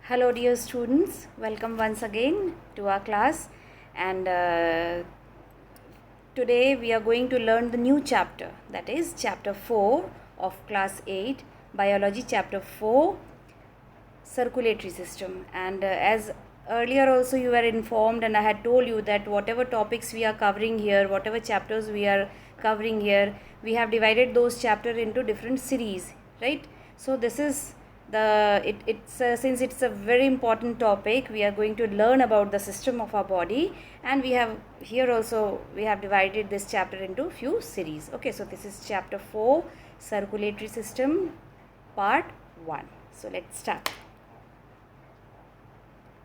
Hello dear students, welcome once again to our class, and today we are going to learn the new chapter, that is chapter 4 of class 8 biology, chapter 4 circulatory system. And as earlier also you were informed, and I had told you that whatever topics we are covering here, whatever chapters we are covering here, we have divided those chapters into different series, right? So this is since it's a very important topic, we are going to learn about the system of our body, and we have here also we have divided this chapter into few series. Okay, so this is chapter 4 circulatory system part 1. So let's start.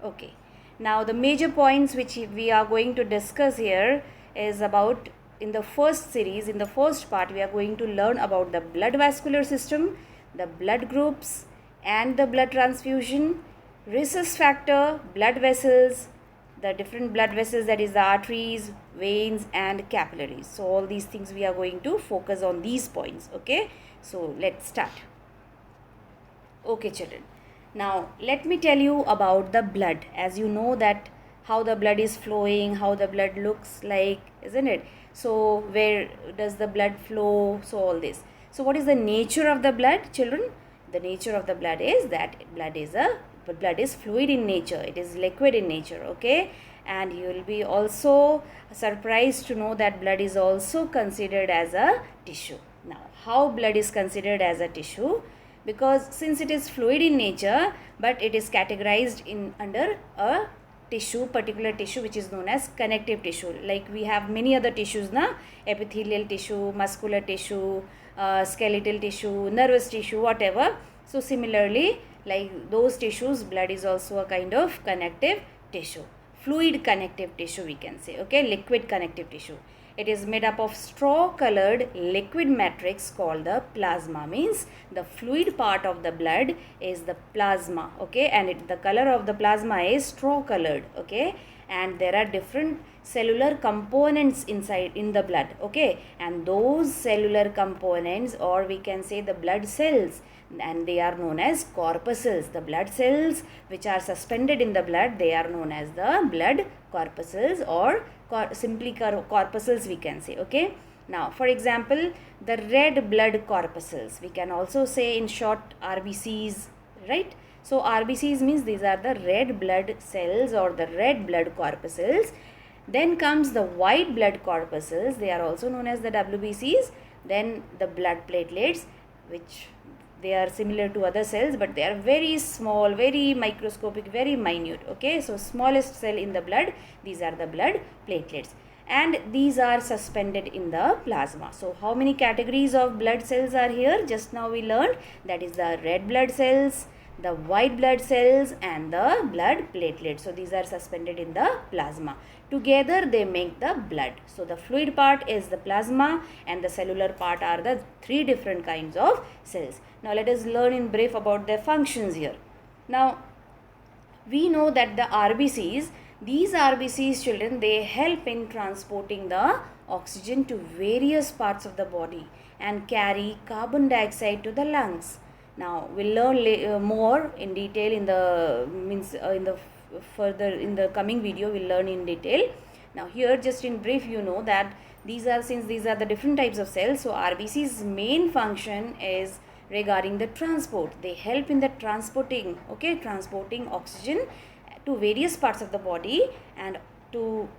Okay, now the major points which we are going to discuss here is about, in the first series, in the first part, we are going to learn about the blood vascular system, the blood groups and the blood transfusion, rhesus factor, blood vessels, the different blood vessels, that is the arteries, veins and capillaries. So all these things we are going to focus on these points. Okay, so let's start. Okay children, now let me tell you about the blood. As you know that how the blood is flowing, how the blood looks like, isn't it? So where does the blood flow? So all this. So what is the nature of the blood, children? The nature of the blood is that blood is fluid in nature. It is liquid in nature. Okay, and you will be also surprised to know that blood is also considered as a tissue. Now how blood is considered as a tissue? Because since it is fluid in nature, but it is categorized in under a tissue, particular tissue which is known as connective tissue. Like we have many other tissues, na? Epithelial tissue, muscular tissue, skeletal tissue, nervous tissue, whatever. So similarly, like those tissues, blood is also a kind of connective tissue, fluid connective tissue we can say. Okay, liquid connective tissue. It is made up of straw colored liquid matrix called the plasma. Means the fluid part of the blood is the plasma. Okay, and the color of the plasma is straw colored. Okay, and there are different cellular components inside in the blood. Okay, and those cellular components, or we can say the blood cells, and they are known as corpuscles. The blood cells which are suspended in the blood, they are known as the blood corpuscles, or simply corpuscles we can say. Okay, now for example, the red blood corpuscles, we can also say in short RBCs, right? So RBCs means these are the red blood cells or the red blood corpuscles. Then comes the white blood corpuscles, they are also known as the WBCs. Then the blood platelets, which they are similar to other cells, but they are very small, very microscopic, very minute. Okay, so smallest cell in the blood, these are the blood platelets, and these are suspended in the plasma. So how many categories of blood cells are here? Just now we learned, that is the red blood cells, the white blood cells and the blood platelets. So these are suspended in the plasma. Together they make the blood. So the fluid part is the plasma and the cellular part are the three different kinds of cells. Now let us learn in brief about their functions here. Now we know that the RBCs, these RBCs children, they help in transporting the oxygen to various parts of the body and carry carbon dioxide to the lungs. Now we'll learn more in detail in the further in the coming video. We'll learn in detail. Now here just in brief, you know that since these are the different types of cells, so RBC's main function is regarding the transport. They help in the transporting oxygen to various parts of the body, and to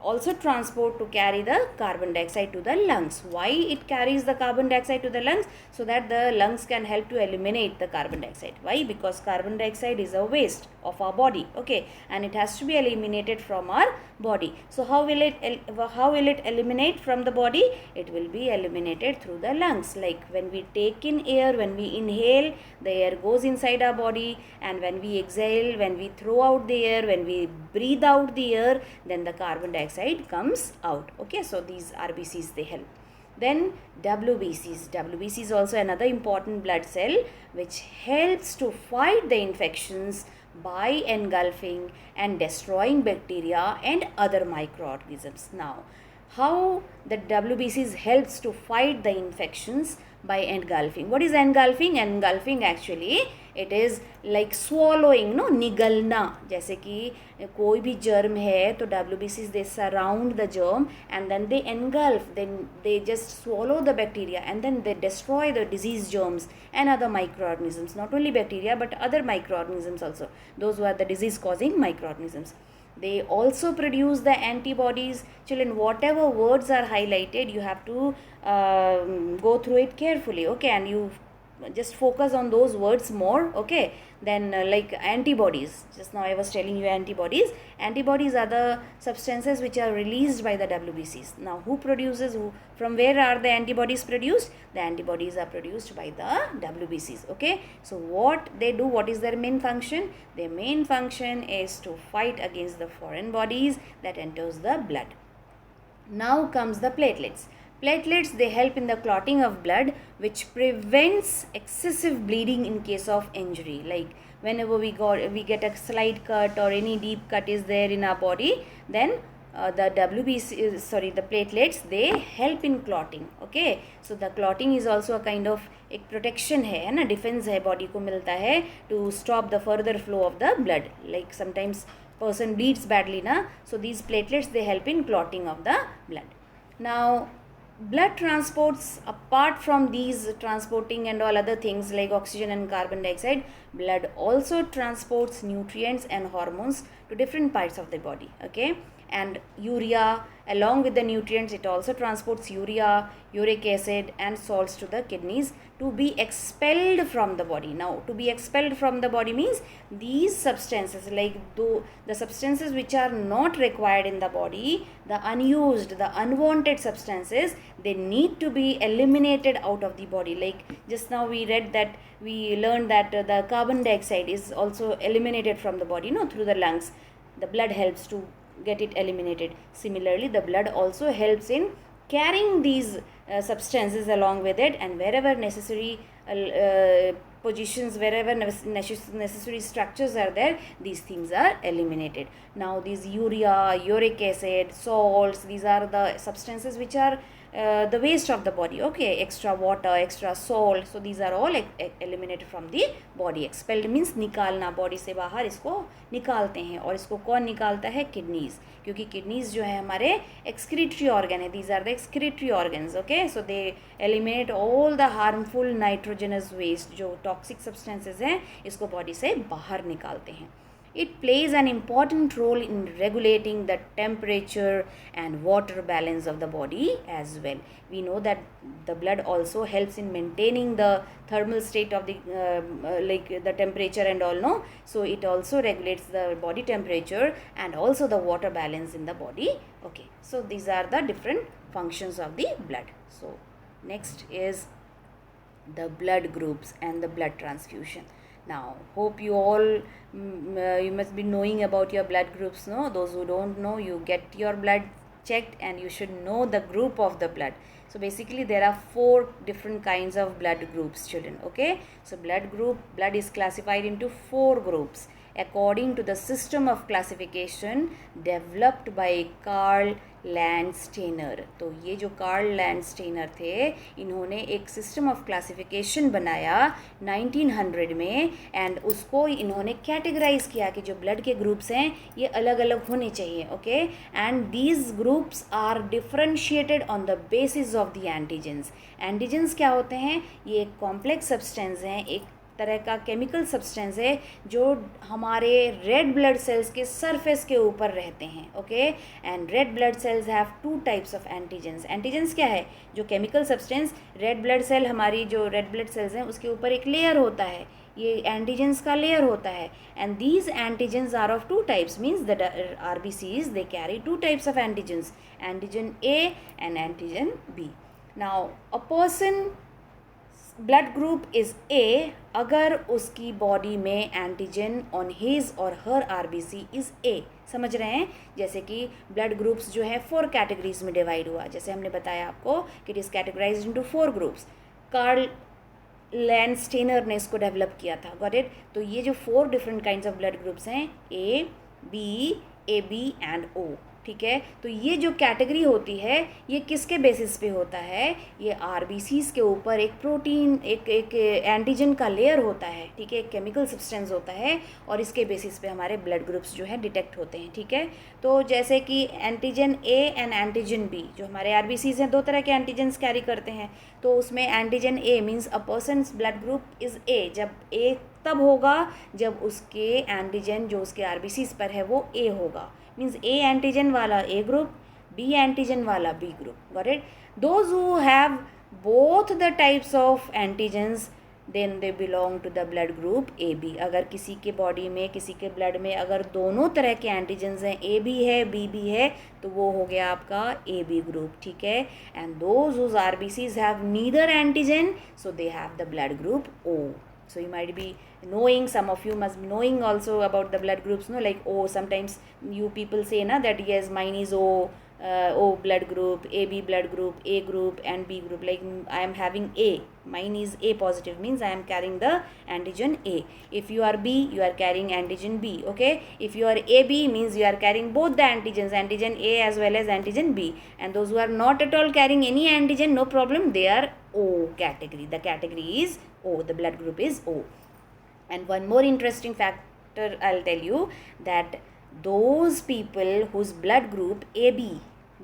also transport to carry the carbon dioxide to the lungs. Why it carries the carbon dioxide to the lungs? So that the lungs can help to eliminate the carbon dioxide. Why? Because carbon dioxide is a waste of our body. Okay, and it has to be eliminated from our body. So how will it eliminate from the body? It will be eliminated through the lungs. Like when we take in air, when we inhale, the air goes inside our body, and when we exhale, when we throw out the air, when we breathe out the air, then the carbon dioxide comes out. Okay, so these RBCs, they help. Then WBCs. WBC is also another important blood cell which helps to fight the infections by engulfing and destroying bacteria and other microorganisms. Now, how the WBCs helps to fight the infections by engulfing? What is engulfing? Engulfing actually it is like swallowing, no, निगलना. जैसे कि कोई भी germ है तो WBCs they surround the germ and then they engulf, then they just swallow the bacteria and then they destroy the disease germs and other microorganisms, not only bacteria but other microorganisms also, those who are the disease causing microorganisms. They also produce the antibodies. Children, whatever words are highlighted, you have to go through it carefully, okay, and you just focus on those words more, okay. Then like antibodies, just now I was telling you antibodies are the substances which are released by the WBCs. Now who produces, from where are the antibodies produced? The antibodies are produced by the WBCs, okay. So what they do, what is their main function? Their main function is to fight against the foreign bodies that enters the blood. Now comes the platelets. Platelets, they help in the clotting of blood, which prevents excessive bleeding in case of injury. Like whenever we get a slight cut or any deep cut is there in our body, then the the platelets, they help in clotting, okay. So the clotting is also a kind of एक protection है ना, defense है body को मिलता है to stop the further flow of the blood. Like sometimes person bleeds badly na, so these platelets, they help in clotting of the blood. Now blood transports, apart from these transporting and all other things like oxygen and carbon dioxide, blood also transports nutrients and hormones to different parts of the body, okay. And urea, along with the nutrients, it also transports urea, uric acid and salts to the kidneys to be expelled from the body. Now to be expelled from the body means these substances, like the substances which are not required in the body, the unused, the unwanted substances, they need to be eliminated out of the body. Like just now we learned that the carbon dioxide is also eliminated from the body, through the lungs. The blood helps to get it eliminated. Similarly, the blood also helps in carrying these substances along with it, and wherever necessary positions, wherever necessary structures are there, these things are eliminated. Now these urea, uric acid, salts, these are the substances which are the waste of the body, okay. Extra water, extra salt, so these are all eliminated from the body. Expelled means निकालना, body से बाहर इसको निकालते हैं. और इसको कौन निकालता है? Kidneys, क्योंकि kidneys जो है हमारे excretory organ है. These are the excretory organs, okay. So they eliminate all the harmful nitrogenous waste, जो toxic substances हैं, इसको body से बाहर निकालते हैं. It plays an important role in regulating the temperature and water balance of the body as well. We know that the blood also helps in maintaining the thermal state of the like the temperature and all, no. So it also regulates the body temperature and also the water balance in the body, okay. So these are the different functions of the blood. So next is the blood groups and the blood transfusion. Now hope you all you must be knowing about your blood groups, no. Those who don't know, you get your blood checked and you should know the group of the blood. So basically there are 4 different kinds of blood groups, children, okay. So blood is classified into 4 groups according to the system of classification developed by Carl Landsteiner. तो ये जो Karl Landsteiner थे, इन्होंने एक system of classification बनाया 1900 में, and उसको इन्होंने कैटेगराइज किया कि जो ब्लड के ग्रुप्स हैं ये अलग अलग होने चाहिए, okay. And these groups are differentiated on the basis of the antigens. Antigens क्या होते हैं? ये एक कॉम्प्लेक्स सब्सटेंस हैं, एक तरह का केमिकल सब्सटेंस है जो हमारे रेड ब्लड सेल्स के सरफेस के ऊपर रहते हैं, okay. And red blood cells have 2 types of antigens. Antigens क्या है? जो chemical substance, red blood cell, हमारी जो रेड ब्लड सेल्स हैं उसके ऊपर एक लेयर होता है, ये एंटीजेंस का लेयर होता है. And these antigens are of 2 types, means the RBCs they carry 2 types of antigens, antigen A and antigen B. Now a person blood group is A अगर उसकी बॉडी में एंटीजन ऑन हिज और हर RBC is A. समझ रहे हैं? जैसे कि blood groups जो है 4 कैटेगरीज में डिवाइड हुआ, जैसे हमने बताया आपको कि it is categorized into 4 groups. Karl Landsteiner ने इसको डेवलप किया था, गॉट इट. तो ये जो 4 different kinds of blood groups हैं, A, B, AB and O, ठीक है। तो ये जो कैटेगरी होती है ये किसके बेसिस पे होता है, ये आरबीसीज के ऊपर एक प्रोटीन एक एंटीजन का लेयर होता है, ठीक है, एक केमिकल सब्सटेंस होता है और इसके बेसिस पे हमारे ब्लड ग्रुप्स जो है डिटेक्ट होते हैं, ठीक है। तो जैसे कि antigen A and antigen B, जो हमारे आरबीसीज हैं 2 तरह के एंटीजन्स कैरी करते हैं, तो उसमें antigen A means a person's blood group is a, जब ए तब होगा जब उसके एंटीजन जो उसके आरबीसीज पर है वो ए होगा, मीन्स ए एंटीजन वाला ए ग्रुप, बी एंटीजन वाला B group, got it. Those who have both the types of antigens then they belong to the blood group A B. अगर किसी के बॉडी में, किसी के ब्लड में अगर दोनों तरह के एंटीजन्स हैं, ए भी है बी भी है, तो वो हो गया आपका ए बी ग्रुप, ठीक है। And those whose RBCs have neither antigen, so they have the blood group O. So you might be knowing, some of you must be knowing also about the blood groups, no, like O. Sometimes you people say na that yes, mine is O, O blood group, AB blood group, A group and B group. Like I am having A, mine is A positive, means I am carrying the antigen A. If you are B, you are carrying antigen B, okay. If you are AB, means you are carrying both the antigens, antigen A as well as antigen B. And those who are not at all carrying any antigen, no problem, they are O category. The category is O, the blood group is O. And one more interesting factor I'll tell you, that those people whose blood group AB,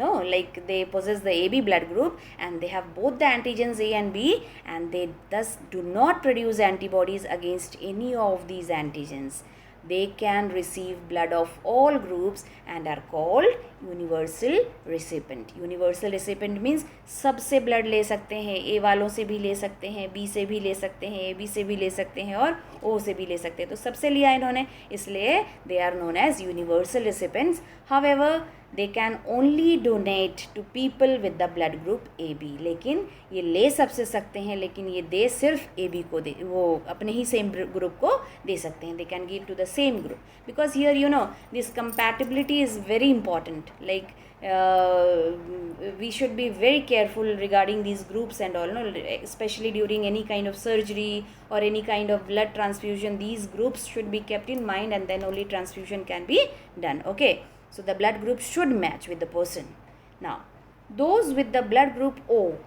no, like they possess the AB blood group and they have both the antigens A and B, and they thus do not produce antibodies against any of these antigens, they can receive blood of all groups and are called universal recipient. Universal recipient means सबसे blood ले सकते हैं, A वालों से भी ले सकते हैं, B से भी ले सकते हैं, AB से भी ले सकते हैं और O से भी ले सकते हैं, तो सबसे लिया इन्होंने, इसलिए they are known as universal recipients. However, they can only donate to people with the blood group AB. लेकिन ये ले सबसे सकते हैं, लेकिन ये दे सिर्फ AB को दे, वो अपने ही सेम ग्रुप को दे सकते हैं. They can give to the same group because here you know this compatibility is very important. Like we should be very careful regarding these groups and all, no, especially during any kind of surgery or any kind of blood transfusion. These groups should be kept in mind and then only transfusion can be done, okay. So the blood group should match with the person. Now, those with the blood group O,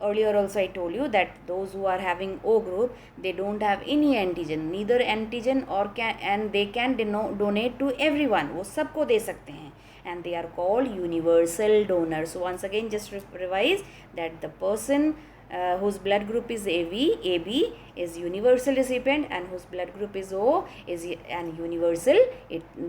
earlier also I told you that those who are having O group, they don't have any antigen, neither antigen or can, and they can donate to everyone. वो सबको दे सकते हैं, and they are called universal donors. So once again, just revise that the person whose blood group is AB is universal recipient, and whose blood group is O is an universal,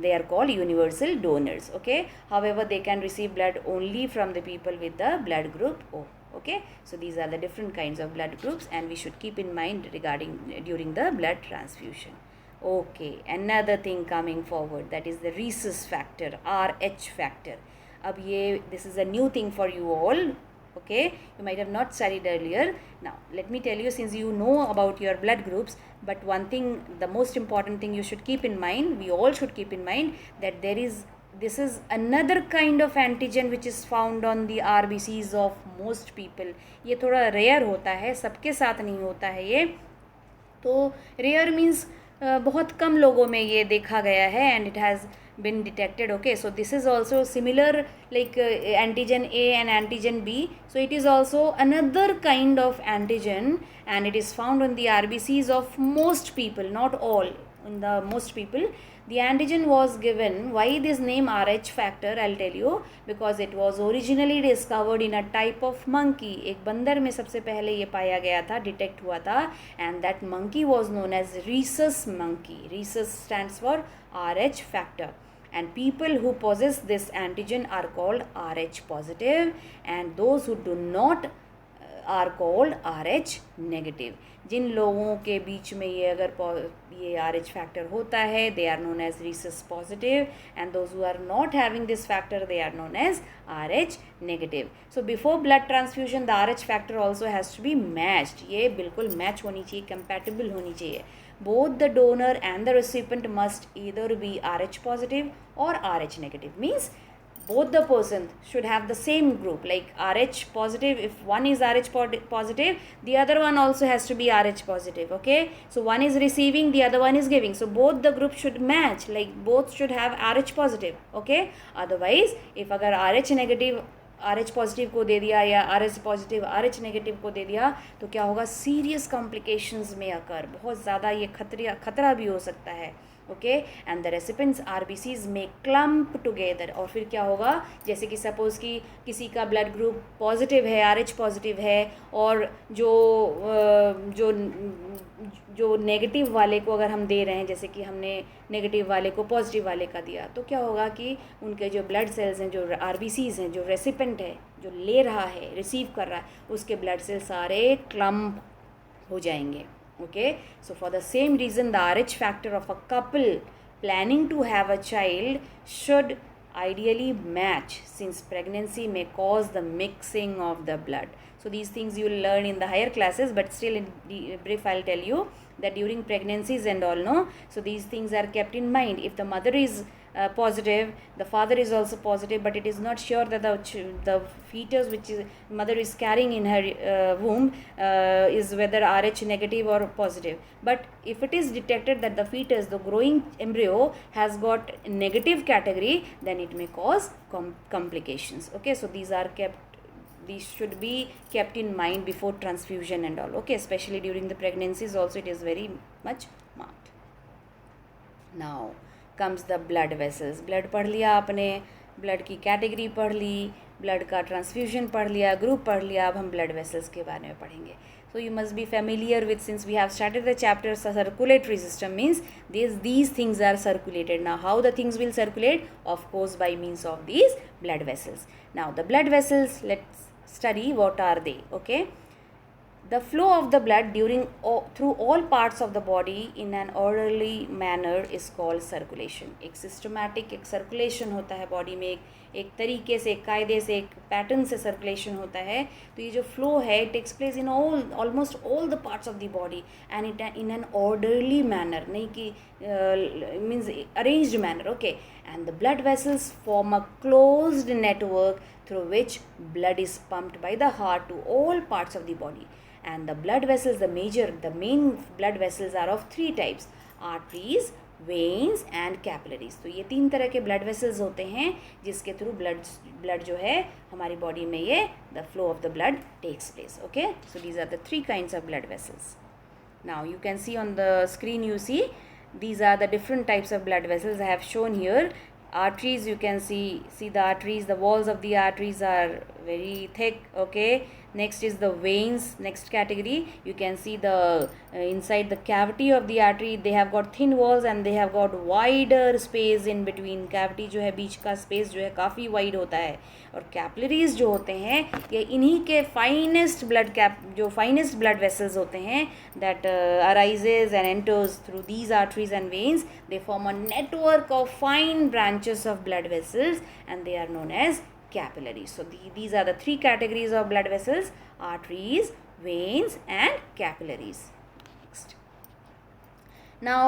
they are called universal donors, okay. However, they can receive blood only from the people with the blood group O, okay. So these are the different kinds of blood groups and we should keep in mind regarding during the blood transfusion. Okay, another thing coming forward, that is the rhesus factor, RH factor. अब ये this is a new thing for you all, okay, you might have not studied earlier. Now let me tell you, since you know about your blood groups, but one thing, the most important thing you should keep in mind, we all should keep in mind, that this is another kind of antigen which is found on the RBCs of most people. ये थोड़ा rare होता है, सबके साथ नहीं होता है ये, तो rare means बहुत कम लोगों में ये देखा गया है and it has been detected, okay. So this is also similar like antigen A and antigen B, so it is also another kind of antigen and it is found on the RBCs of most people, not all, in the most people. The antigen was given, why this name RH factor, I'll tell you, because it was originally discovered in a type of monkey. एक बंदर में सबसे पहले ये पाया गया था, detect हुआ था, and that monkey was known as rhesus monkey. Rhesus stands for RH factor. And people who possess this antigen are called RH positive, and those who do not are called RH negative. जिन लोगों के बीच में ये अगर ये RH factor होता है, they are known as rhesus positive, and those who are not having this factor, they are known as RH negative. So before blood transfusion, the RH factor also has to be matched. ये बिल्कुल match होनी चाहिए, compatible होनी चाहिए. Both the donor and the recipient must either be RH positive or RH negative. Means both the person should have the same group, like Rh positive. If one is Rh positive, the other one also has to be Rh positive. Okay, so one is receiving, the other one is giving, so both the group should match, like both should have Rh positive. Okay, otherwise if agar Rh negative RH positive को दे दिया या RH positive RH negative को दे दिया तो क्या होगा, serious complications में अकर, बहुत ज़्यादा ये खतरा भी हो सकता है. Okay, and the recipients RBCs में क्लम्प टुगेदर. और फिर क्या होगा, जैसे कि सपोज़ कि किसी का ब्लड ग्रुप पॉजिटिव है, RH पॉजिटिव है, और जो जो नेगेटिव वाले को अगर हम दे रहे हैं, जैसे कि हमने नेगेटिव वाले को पॉजिटिव वाले का दिया, तो क्या होगा कि उनके जो ब्लड सेल्स हैं, जो आरबीसीज हैं, जो रेसिपेंट है, जो ले रहा है, रिसीव कर रहा है, उसके ब्लड सेल सारे क्लम्प हो जाएंगे. Okay, so for the same reason the RH factor of a couple planning to have a child should ideally match, since pregnancy may cause the mixing of the blood. So these things you will learn in the higher classes, but still in brief I'll tell you that during pregnancies and all, no, so these things are kept in mind. If the mother is positive, the father is also positive, but it is not sure that the fetus which is mother is carrying in her womb is whether Rh negative or positive. But if it is detected that the fetus, the growing embryo, has got negative category, then it may cause complications. Okay, so these should be kept in mind before transfusion and all. Okay, especially during the pregnancies also it is very much marked. Now comes the blood vessels. Blood पढ़ लिया आपने, blood की category पढ़ ली, blood का transfusion पढ़ लिया, group पढ़ लिया. अब हम ब्लड वेसल्स के बारे में पढ़ेंगे. So you must be familiar with, since we have started the chapter, circulatory system means these things are circulated. Now how the things will circulate? Of course by means of these blood vessels. Now the blood vessels, let's study what are they. Okay, the flow of the blood through all parts of the body in an orderly manner is called circulation. एक systematic एक circulation होता है body में, एक तरीके से, एक कायदे से, एक पैटर्न से सर्कुलेशन होता है. तो ये जो फ्लो है, it takes place in almost all the parts of the body and it in an orderly manner, नहीं कि means arranged manner. Okay, and the blood vessels form a closed network through which blood is pumped by the heart to all parts of the body. And the blood vessels, the main blood vessels are of 3 types: arteries, veins and capillaries. तो ये 3 तरह के blood vessels होते हैं जिसके through blood जो है हमारी बॉडी में ये the flow of the blood takes place. Okay, so these are the 3 kinds of blood vessels. Now you can see on the screen, you see these are the different types of blood vessels I have shown here. Arteries, you can see the arteries, the walls of the arteries are very thick. Okay, next is the veins, next category. You can see the inside the cavity of the artery, they have got thin walls and they have got wider space in between. Cavity जो है, बीच का space जो है काफ़ी wide होता है. और capillaries जो होते हैं, ये इन्हीं के finest blood vessels होते हैं that arises and enters through these arteries and veins. They form a network of fine branches of blood vessels and they are known as capillaries. So these are the 3 categories of blood vessels: arteries, veins and capillaries. Next. Now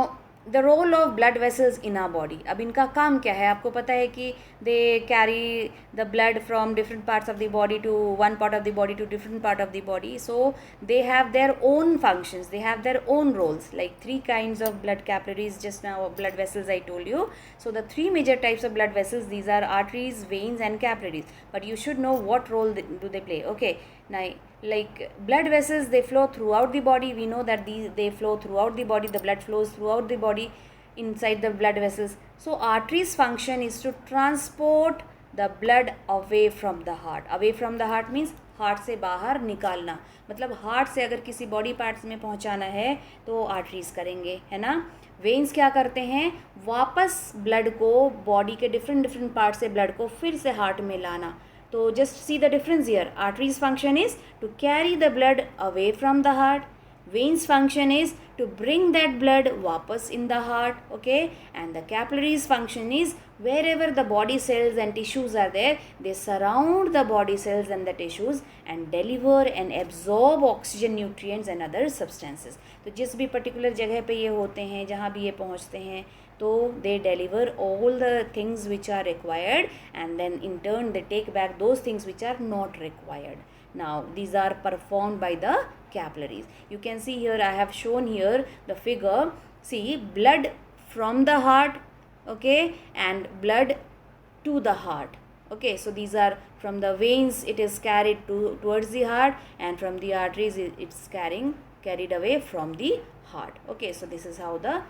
the role of blood vessels in our body. अब इनका काम क्या है? आपको पता है कि they carry the blood from different parts of the body to one part of the body to different part of the body. So they have their own functions, they have their own roles, like 3 kinds of blood capillaries. Just now blood vessels I told you. So the 3 major types of blood vessels, these are arteries, veins and capillaries. But you should know what role do they play. Okay, now like blood vessels, they flow throughout the body. We know that they flow throughout the body, the blood flows throughout the body inside the blood vessels. So arteries function is to transport the blood away from the heart. Away from the heart means heart से बाहर निकालना, मतलब heart से अगर किसी body parts में पहुंचाना है तो आर्टरीज करेंगे, है ना. वेन्स क्या करते हैं? वापस ब्लड को बॉडी के डिफरेंट पार्ट से ब्लड को फिर से हार्ट में लाना. तो just see the difference here. Arteries function is to carry the blood away from the heart. veins function is to bring that blood vapas in the heart, okay, and the capillaries function is wherever the body cells and tissues are there, they surround the body cells and the tissues and deliver and absorb oxygen, nutrients and other substances. तो जिस भी particular जगह पे ये होते हैं, जहाँ भी ये पहुँचते हैं, तो they deliver all the things which are required and then in turn they take back those things which are not required. Now these are performed by the capillaries. You can see here, I have shown here the figure. See, blood from the heart, okay, and blood to the heart, okay. So these are from the veins, it is carried towards the heart, and from the arteries it's carried away from the heart, okay. So this is how the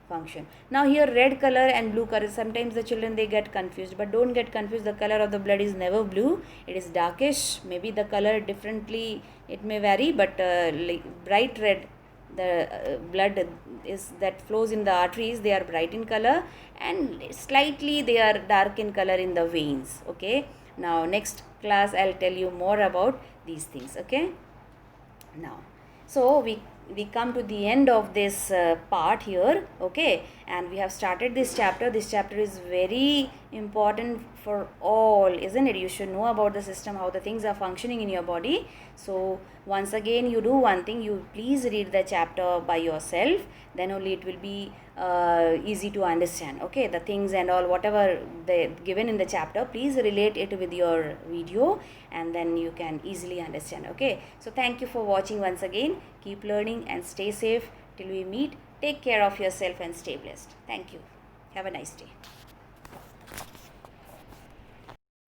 function. Now here red color and blue color, sometimes the children they get confused, but don't get confused, the color of the blood is never blue, it is darkish. Maybe the color differently, it may vary, but like bright red, the blood is that flows in the arteries, they are bright in color, and slightly they are dark in color in the veins, okay. Now next class I'll tell you more about these things, okay. Now, so we come to the end of this part here, okay, and we have started this chapter. This chapter is very important for all, isn't it? You should know about the system, how the things are functioning in your body. So once again, you do one thing, you please read the chapter by yourself, then only it will be easy to understand, okay, the things and all whatever they given in the chapter, please relate it with your video and then you can easily understand, okay. So thank you for watching once again. Keep learning and stay safe till we meet. Take care of yourself and stay blessed. Thank you. Have a nice day.